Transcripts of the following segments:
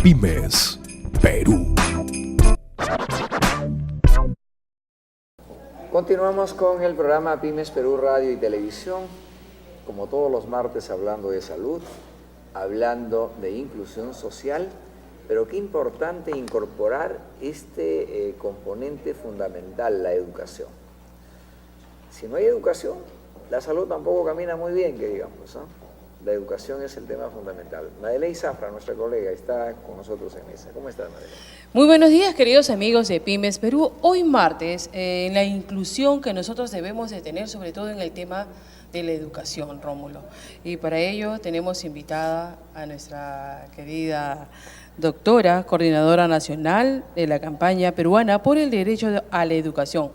Pymes Perú. Continuamos con el programa Pymes Perú Radio y Televisión, como todos los martes hablando de salud, hablando de inclusión social, pero qué importante incorporar este componente fundamental, la educación. Si no hay educación, la salud tampoco camina muy bien, que digamos, ¿no? La educación es el tema fundamental. Madeleine Zafra, nuestra colega, está con nosotros en mesa. ¿Cómo estás, Madeleine? Muy buenos días, queridos amigos de Pymes Perú. Hoy martes, en la inclusión que nosotros debemos de tener, sobre todo en el tema de la educación, Rómulo. Y para ello tenemos invitada a nuestra querida doctora, coordinadora nacional de la campaña peruana por el derecho a la educación,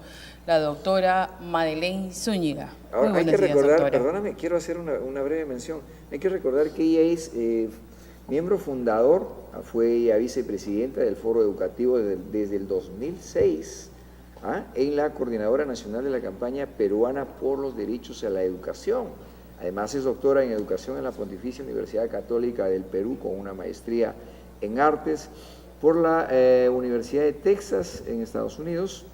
la doctora Madeleine Zúñiga. Ahora, hay que recordar, perdóname, quiero hacer una breve mención. Hay que recordar que ella es miembro fundador, fue ella vicepresidenta del Foro Educativo desde el 2006, en la Coordinadora Nacional de la Campaña Peruana por los Derechos a la Educación. Además es doctora en Educación en la Pontificia Universidad Católica del Perú con una maestría en Artes por la Universidad de Texas en Estados Unidos,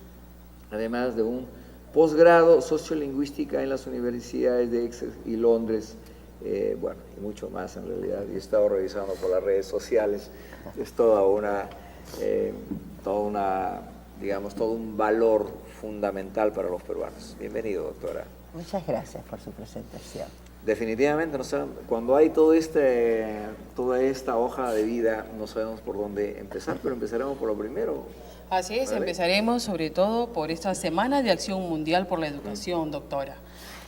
además de un posgrado sociolingüística en las universidades de Essex y Londres, bueno, y mucho más en realidad. Yo he estado revisando por las redes sociales, es todo un valor fundamental para los peruanos. Bienvenido, doctora. Muchas gracias por su presentación. Definitivamente, cuando hay toda esta hoja de vida, no sabemos por dónde empezar, pero empezaremos por lo primero. Así es, empezaremos sobre todo por esta Semana de Acción Mundial por la Educación, doctora.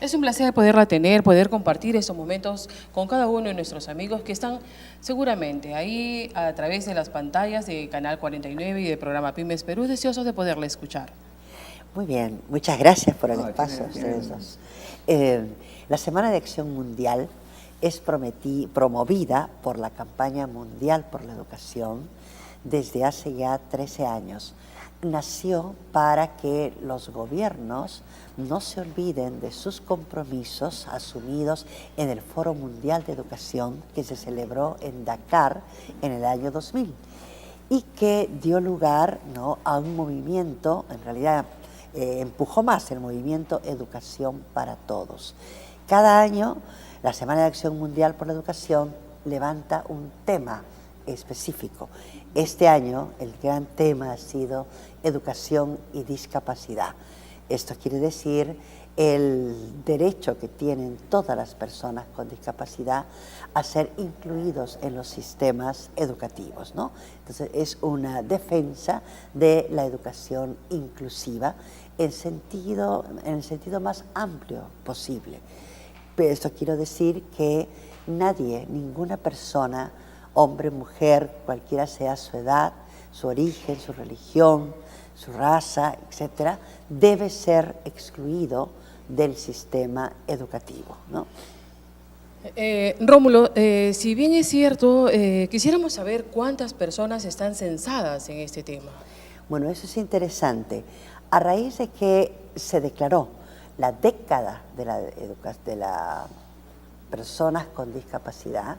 Es un placer poderla tener, poder compartir estos momentos con cada uno de nuestros amigos que están seguramente ahí a través de las pantallas de Canal 49 y del programa Pymes Perú, deseosos de poderla escuchar. Muy bien, muchas gracias por el espacio a ustedes dos. La Semana de Acción Mundial es promovida por la Campaña Mundial por la Educación desde hace ya 13 años. Nació para que los gobiernos no se olviden de sus compromisos asumidos en el Foro Mundial de Educación que se celebró en Dakar en el año 2000 y que dio lugar, ¿no?, a un movimiento, en realidad empujó más el movimiento Educación para Todos. Cada año la Semana de Acción Mundial por la Educación levanta un tema específico. Este año el gran tema ha sido educación y discapacidad. Esto quiere decir el derecho que tienen todas las personas con discapacidad a ser incluidos en los sistemas educativos, ¿no? Entonces es una defensa de la educación inclusiva en el sentido más amplio posible. Pero esto quiero decir que nadie, ninguna persona, hombre, mujer, cualquiera sea su edad, su origen, su religión, su raza, etcétera, debe ser excluido del sistema educativo, ¿no? Rómulo, si bien es cierto, quisiéramos saber cuántas personas están censadas en este tema. Bueno, eso es interesante. A raíz de que se declaró la década de las personas con discapacidad,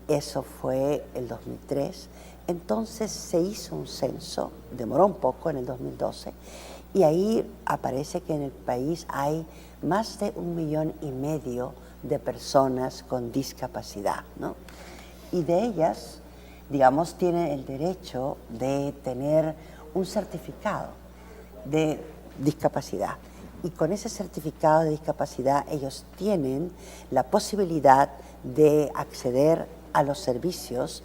eso fue el 2003, entonces se hizo un censo, demoró un poco en el 2012, y ahí aparece que en el país hay más de 1,5 millones de personas con discapacidad, ¿no? Y de ellas, digamos, tienen el derecho de tener un certificado de discapacidad. Y con ese certificado de discapacidad ellos tienen la posibilidad de acceder a los servicios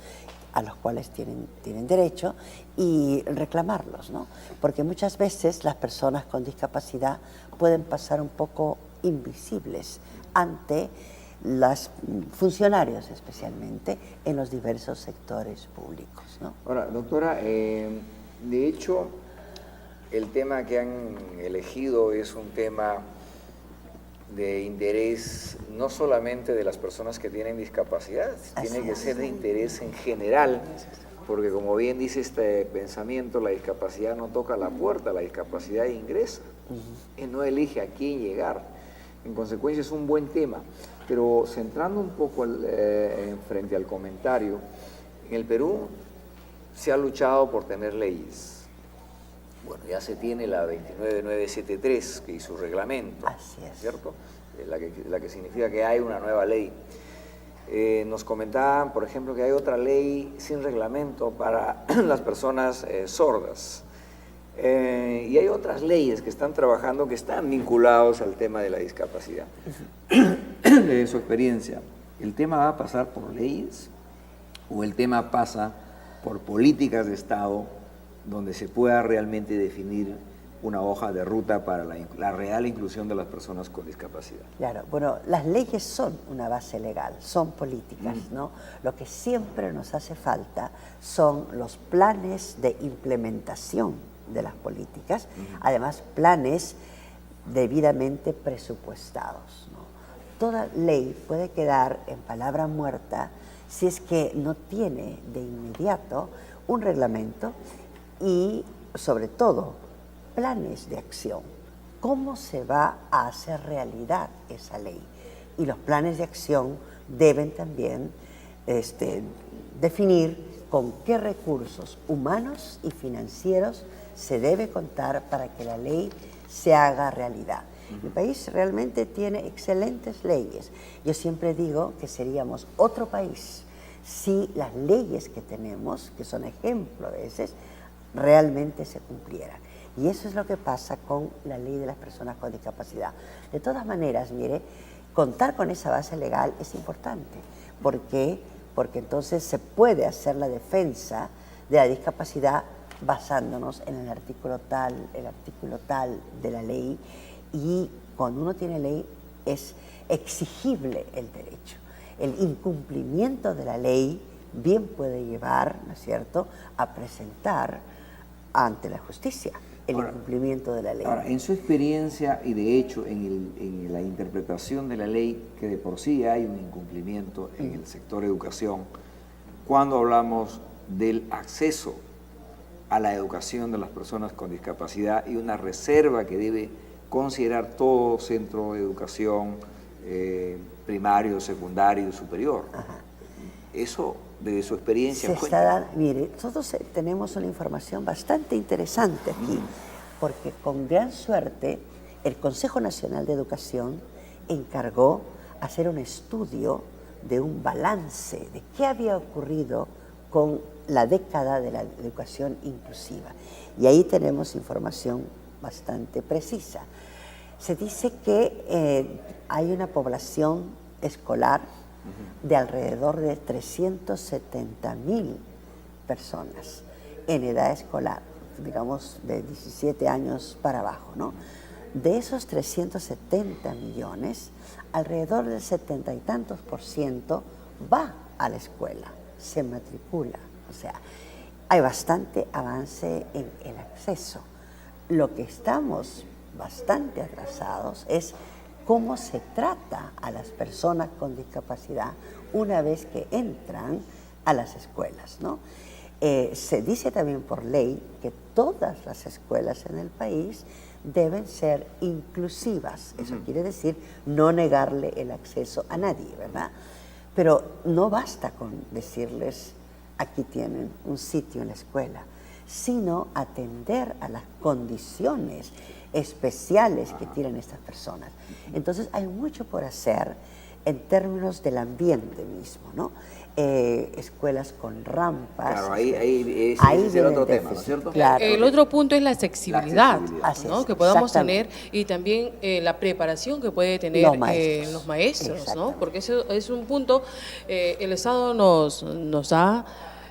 a los cuales tienen derecho y reclamarlos, ¿no? Porque muchas veces las personas con discapacidad pueden pasar un poco invisibles ante los funcionarios, especialmente en los diversos sectores públicos, ¿no? Ahora, doctora, de hecho, el tema que han elegido es un tema de interés no solamente de las personas que tienen discapacidad, tiene que ser de interés en general, porque como bien dice este pensamiento, la discapacidad no toca la puerta, la discapacidad ingresa y no elige a quién llegar. En consecuencia es un buen tema, pero centrando un poco frente al comentario, en el Perú se ha luchado por tener leyes. Bueno, ya se tiene la 29973, que hizo su reglamento, Así es. ¿cierto? La que significa que hay una nueva ley. Nos comentaban, por ejemplo, que hay otra ley sin reglamento para las personas sordas. Y hay otras leyes que están trabajando, que están vinculados al tema de la discapacidad. De su experiencia, ¿el tema va a pasar por leyes o el tema pasa por políticas de Estado donde se pueda realmente definir una hoja de ruta para la real inclusión de las personas con discapacidad? Claro, bueno, las leyes son una base legal, son políticas, ¿no? Lo que siempre nos hace falta son los planes de implementación de las políticas, además planes debidamente presupuestados, ¿no? Toda ley puede quedar en palabra muerta si es que no tiene de inmediato un reglamento y, sobre todo, planes de acción. ¿Cómo se va a hacer realidad esa ley? Y los planes de acción deben también definir con qué recursos humanos y financieros se debe contar para que la ley se haga realidad. El país realmente tiene excelentes leyes. Yo siempre digo que seríamos otro país si las leyes que tenemos, que son ejemplo a veces, realmente se cumplieran. Y eso es lo que pasa con la ley de las personas con discapacidad. De todas maneras, mire, contar con esa base legal es importante. ¿Por qué? Porque entonces se puede hacer la defensa de la discapacidad basándonos en el artículo tal de la ley, y cuando uno tiene ley es exigible el derecho. El incumplimiento de la ley bien puede llevar, ¿no es cierto?, a presentar ante la justicia el incumplimiento de la ley. Ahora, en su experiencia y de hecho en la interpretación de la ley, que de por sí hay un incumplimiento en el sector educación, cuando hablamos del acceso a la educación de las personas con discapacidad y una reserva que debe considerar todo centro de educación primario, secundario, superior. Ajá. Eso, desde su experiencia, mire, nosotros tenemos una información bastante interesante aquí, porque con gran suerte el Consejo Nacional de Educación encargó hacer un estudio de un balance de qué había ocurrido con la década de la educación inclusiva. Y ahí tenemos información bastante precisa. Se dice que hay una población escolar de alrededor de 370.000 personas en edad escolar, digamos de 17 años para abajo, ¿no? De esos 370 millones, alrededor del 70 y tantos % va a la escuela, se matricula, o sea, hay bastante avance en el acceso. Lo que estamos bastante atrasados es cómo se trata a las personas con discapacidad una vez que entran a las escuelas, ¿no? Se dice también por ley que todas las escuelas en el país deben ser inclusivas. Eso quiere decir no negarle el acceso a nadie, ¿verdad? Pero no basta con decirles, aquí tienen un sitio en la escuela, sino atender a las condiciones especiales que tienen estas personas. Entonces hay mucho por hacer en términos del ambiente mismo, ¿no? Escuelas con rampas. Claro, ahí es el otro tema, ¿no es cierto? Claro. El otro punto es la accesibilidad, Así ¿no? es, Que podamos tener, exactamente. y también la preparación que puede tener los maestros, ¿no? Exactamente. Porque eso es un punto, el Estado nos da,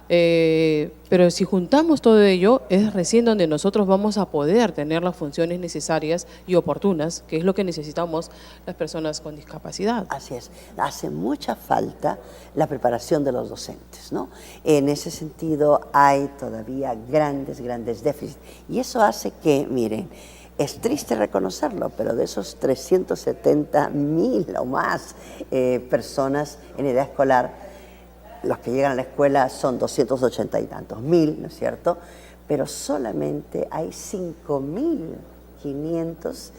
pero si juntamos todo ello, es recién donde nosotros vamos a poder tener las funciones necesarias y oportunas, que es lo que necesitamos las personas con discapacidad. Así es, hace mucha falta la preparación de los docentes, ¿no? En ese sentido hay todavía grandes déficits. Y eso hace que, miren, es triste reconocerlo, pero de esos 370.000 o más personas en edad escolar, los que llegan a la escuela son 280 y tantos mil, ¿no es cierto? Pero solamente hay 5.500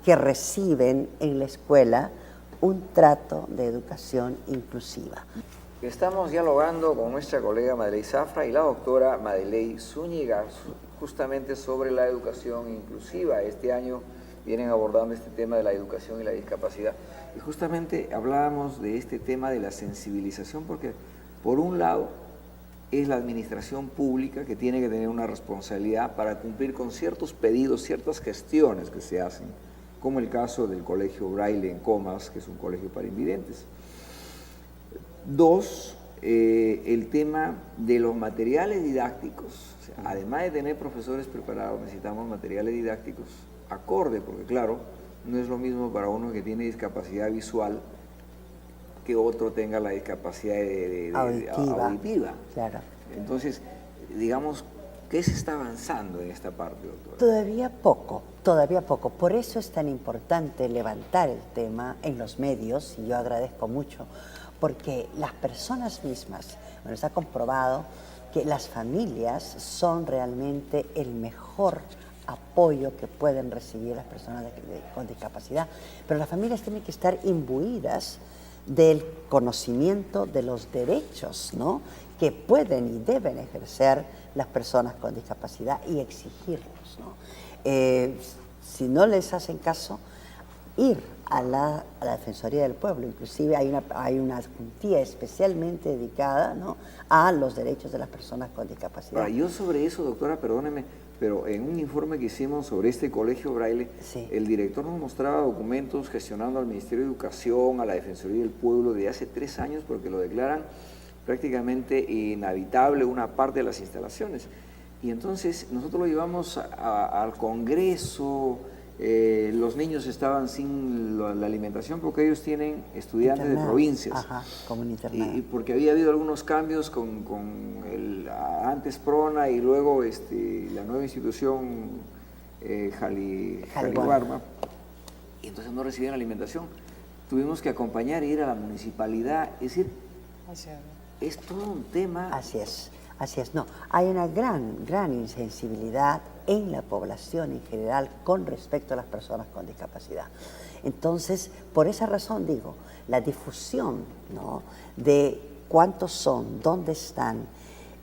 que reciben en la escuela un trato de educación inclusiva. Estamos dialogando con nuestra colega Madeley Zafra y la doctora Madeley Zúñiga justamente sobre la educación inclusiva. Este año vienen abordando este tema de la educación y la discapacidad. Y justamente hablábamos de este tema de la sensibilización porque, por un lado, es la administración pública que tiene que tener una responsabilidad para cumplir con ciertos pedidos, ciertas gestiones que se hacen, como el caso del Colegio Braille en Comas, que es un colegio para invidentes. Dos, el tema de los materiales didácticos. O sea, además de tener profesores preparados, necesitamos materiales didácticos acorde, porque claro, no es lo mismo para uno que tiene discapacidad visual que otro tenga la discapacidad auditiva. Claro. Entonces, digamos, ¿qué se está avanzando en esta parte, doctora? Todavía poco, todavía poco. Por eso es tan importante levantar el tema en los medios, y yo agradezco mucho, porque las personas mismas, bueno, está comprobado que las familias son realmente el mejor apoyo que pueden recibir las personas con discapacidad, pero las familias tienen que estar imbuidas del conocimiento de los derechos, ¿no?, que pueden y deben ejercer las personas con discapacidad y exigirlos, ¿no? Si no les hacen caso, ir a la Defensoría del Pueblo. Inclusive hay una juntilla especialmente dedicada, ¿no?, a los derechos de las personas con discapacidad. Ahora, yo sobre eso, doctora, perdóneme, pero en un informe que hicimos sobre este colegio Braille, sí, el director nos mostraba documentos gestionando al Ministerio de Educación, a la Defensoría del Pueblo de hace 3 años, porque lo declaran prácticamente inhabitable una parte de las instalaciones. Y entonces nosotros lo llevamos al Congreso. Los niños estaban sin la alimentación porque ellos tienen estudiantes internado de provincias. Ajá, como un internado. Y porque había habido algunos cambios con antes PRONA y luego la nueva institución Jaliguarma, y entonces no recibían alimentación. Tuvimos que acompañar e ir a la municipalidad, es decir, es todo un tema. Así es. Así es, no, hay una gran insensibilidad en la población en general con respecto a las personas con discapacidad. Entonces, por esa razón digo, la difusión, ¿no?, de cuántos son, dónde están,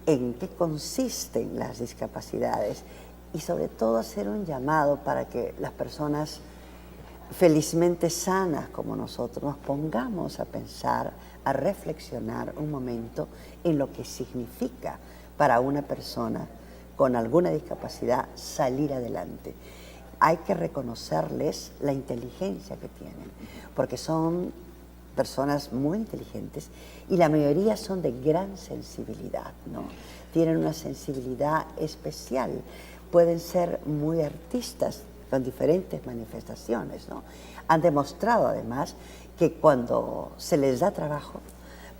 en qué consisten las discapacidades y sobre todo hacer un llamado para que las personas felizmente sanas como nosotros nos pongamos a pensar, a reflexionar un momento en lo que significa para una persona con alguna discapacidad salir adelante. Hay que reconocerles la inteligencia que tienen, porque son personas muy inteligentes y la mayoría son de gran sensibilidad, ¿no? Tienen una sensibilidad especial, pueden ser muy artistas con diferentes manifestaciones, ¿no? Han demostrado además que cuando se les da trabajo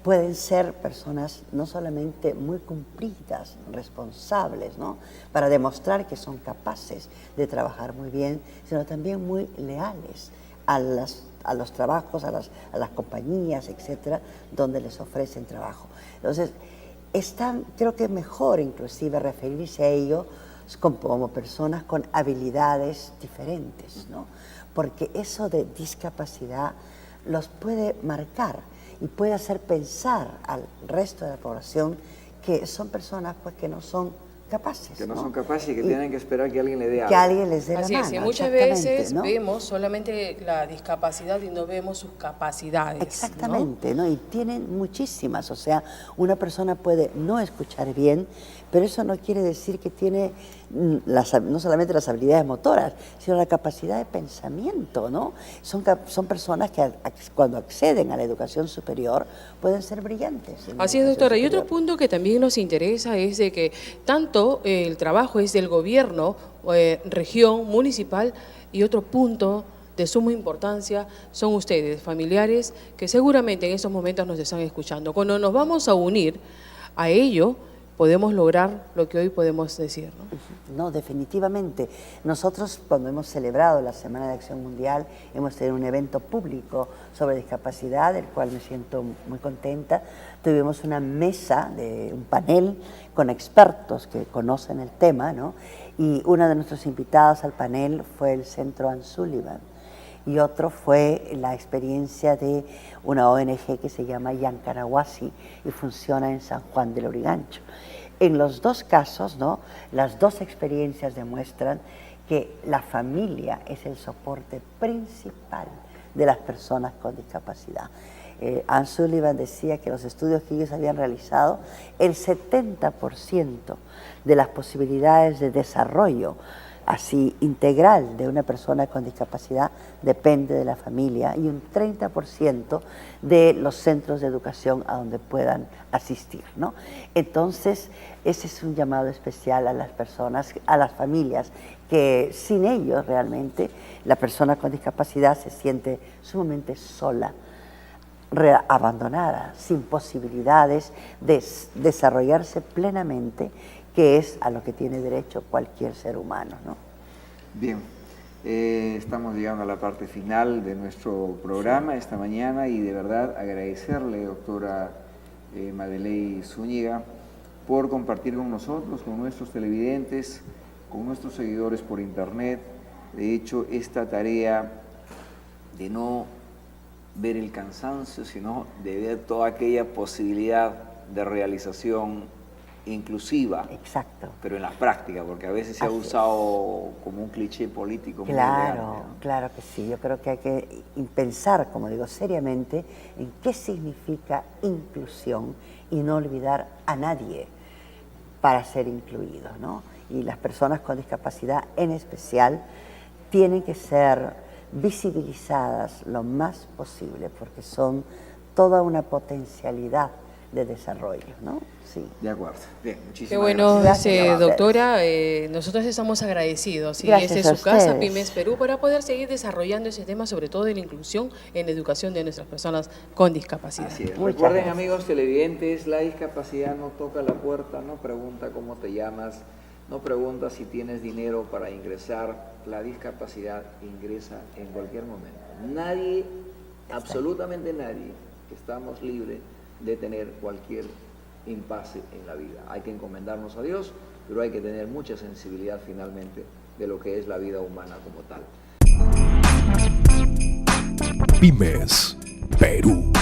pueden ser personas no solamente muy cumplidas, responsables, ¿no?, para demostrar que son capaces de trabajar muy bien, sino también muy leales a los trabajos, a las compañías, etcétera, donde les ofrecen trabajo. Entonces, creo que es mejor inclusive referirse a ellos como personas con habilidades diferentes, ¿no?, porque eso de discapacidad los puede marcar y puede hacer pensar al resto de la población que son personas pues que no son capaces. Que no son capaces y que tienen que esperar que alguien le dé algo. Que alguien les dé la Así mano. es, y muchas veces, ¿no?, vemos solamente la discapacidad y no vemos sus capacidades. Exactamente, ¿no? Y tienen muchísimas. O sea, una persona puede no escuchar bien, pero eso no quiere decir que tiene no solamente las habilidades motoras, sino la capacidad de pensamiento, ¿no? Son personas que cuando acceden a la educación superior pueden ser brillantes. Así es, doctora. Y otro punto que también nos interesa es de que tanto el trabajo es del gobierno, región, municipal, y otro punto de suma importancia son ustedes, familiares, que seguramente en estos momentos nos están escuchando. Cuando nos vamos a unir a ello, podemos lograr lo que hoy podemos decir, ¿no? No, definitivamente. Nosotros, cuando hemos celebrado la Semana de Acción Mundial, hemos tenido un evento público sobre discapacidad, del cual me siento muy contenta. Tuvimos una mesa, un panel con expertos que conocen el tema, ¿no? Y uno de nuestros invitados al panel fue el Centro Ann Sullivan. y otro fue la experiencia de una ONG que se llama Yancanawasi y funciona en San Juan del Lurigancho. En los dos casos, ¿no?, las dos experiencias demuestran que la familia es el soporte principal de las personas con discapacidad. Anne Sullivan decía que los estudios que ellos habían realizado, el 70% de las posibilidades de desarrollo así integral de una persona con discapacidad depende de la familia, y un 30% de los centros de educación a donde puedan asistir, ¿no? Entonces, ese es un llamado especial a las personas, a las familias, que sin ellos realmente la persona con discapacidad se siente sumamente sola, abandonada, sin posibilidades de desarrollarse plenamente, que es a lo que tiene derecho cualquier ser humano, ¿no? Bien, estamos llegando a la parte final de nuestro programa esta mañana, y de verdad agradecerle, doctora Madeley Zúñiga, por compartir con nosotros, con nuestros televidentes, con nuestros seguidores por internet, de hecho, esta tarea de no ver el cansancio, sino de ver toda aquella posibilidad de realización inclusiva. Exacto. Pero en la práctica, porque a veces se ha usado como un cliché político. Claro, muy grande, ¿no? claro que sí. Yo creo que hay que pensar, como digo, seriamente en qué significa inclusión y no olvidar a nadie para ser incluido, ¿no? Y las personas con discapacidad en especial tienen que ser visibilizadas lo más posible, porque son toda una potencialidad de desarrollo, ¿no? Sí. De acuerdo. Bien, muchísimas Qué bueno, gracias. doctora. Nosotros estamos agradecidos. ¿Sí? Gracias Esta a es su casa, ustedes. Pymes Perú, para poder seguir desarrollando ese tema, sobre todo de la inclusión en la educación de nuestras personas con discapacidad. Así es. Muchas Recuerden, gracias. amigos televidentes, la discapacidad no toca la puerta, no pregunta cómo te llamas, no pregunta si tienes dinero para ingresar. La discapacidad ingresa en cualquier momento. Nadie, absolutamente nadie, estamos libres de tener cualquier impasse en la vida. Hay que encomendarnos a Dios, pero hay que tener mucha sensibilidad finalmente de lo que es la vida humana como tal. Pymes Perú.